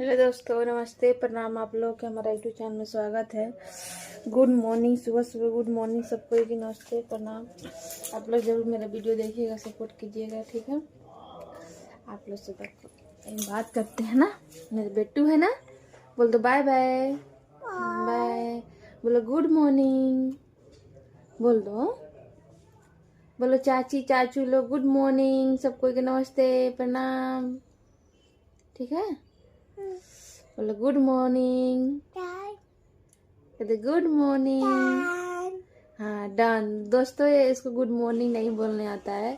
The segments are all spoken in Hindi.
हेलो दोस्तों, नमस्ते, प्रणाम। आप लोग के हमारा यूट्यूब चैनल में स्वागत है। गुड मॉर्निंग, सुबह सुबह गुड मॉर्निंग सबको की नमस्ते, प्रणाम। आप लोग जरूर मेरा वीडियो देखिएगा, सपोर्ट कीजिएगा, ठीक है। आप लोग से बात करते हैं ना, मेरे बेटू है ना, बोल दो बाय बाय बाय, बोलो गुड मॉर्निंग, बोल दो, बोलो चाची चाचू लोग गुड मॉर्निंग, सबको के नमस्ते प्रणाम, ठीक है। बोलो गुड मॉर्निंग, कहते गुड मॉर्निंग। हाँ डन। दोस्तों ये इसको गुड मॉर्निंग नहीं बोलने आता है,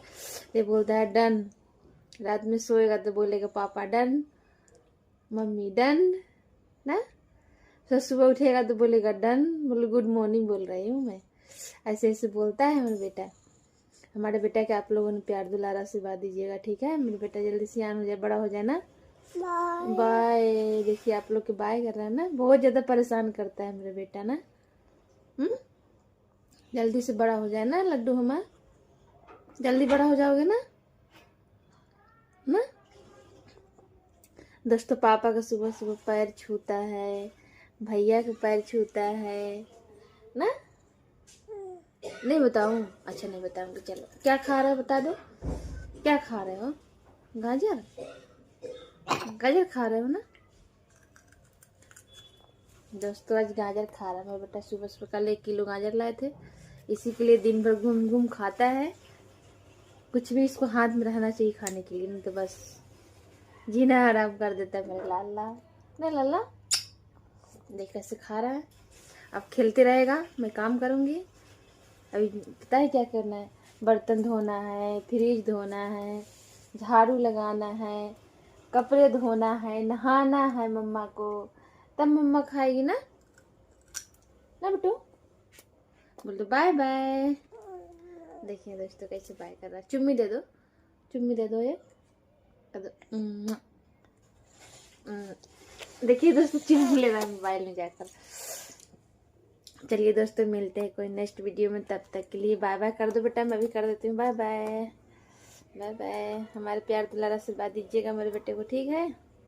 ये बोलता है डन। रात में सोएगा तो बोलेगा पापा डन, मम्मी डन ना। तो सुबह उठेगा तो बोलेगा डन, बोलो गुड मॉर्निंग बोल रही हूँ मैं। ऐसे ऐसे बोलता है हमारा बेटा। हमारे बेटा के आप लोगों ने प्यार दुलारा आशीर्वाद दीजिएगा, ठीक है। मेरे बेटा जल्दी सियान हो जाए, बड़ा हो जाए ना। बाय। देखिए आप लोग के बाय कर रहा है ना, बहुत ज्यादा परेशान करता है मेरा बेटा ना। जल्दी से बड़ा हो जाए ना लड्डू हमारा, जल्दी बड़ा हो जाओगे ना ना। दोस्तों पापा का सुबह सुबह पैर छूता है, भैया के पैर छूता है ना। नहीं बताऊं? अच्छा नहीं बताऊंगी, चलो। क्या खा रहे हो बता दो, क्या खा रहे हो? गाजर, गाजर खा रहे हो ना दोस्तों। आज गाजर खा रहा है मेरा बेटा। सुबह सुबह कल 1 किलो गाजर लाए थे, इसी के लिए दिन भर घूम घूम खाता है। कुछ भी इसको हाथ में रहना चाहिए खाने के लिए, नहीं तो बस जीना आराम कर देता है मेरा लाला। नहीं लाला, देख कैसे खा रहा है। अब खेलते रहेगा, मैं काम करूंगी। अभी पता है क्या करना है? बर्तन धोना है, फ्रिज धोना है, झाड़ू लगाना है, कपड़े धोना है, नहाना है मम्मा को, तब मम्मा खाएगी ना ना बेटू। बोल दो बाय बाय। देखिए दोस्तों कैसे बाय कर रहा है। चुम्मी दे दो, चुम्मी दे दो, ये देखिए दोस्तों चुम्मी ले रहा है मोबाइल में जाकर। चलिए दोस्तों मिलते हैं कोई नेक्स्ट वीडियो में, तब तक के लिए बाय बाय कर दो बेटा। मैं भी कर देती हूँ बाय बाय बाय बाय। हमारे प्यार दुलारा आशीर्वाद दीजिएगा मेरे बेटे को, ठीक है।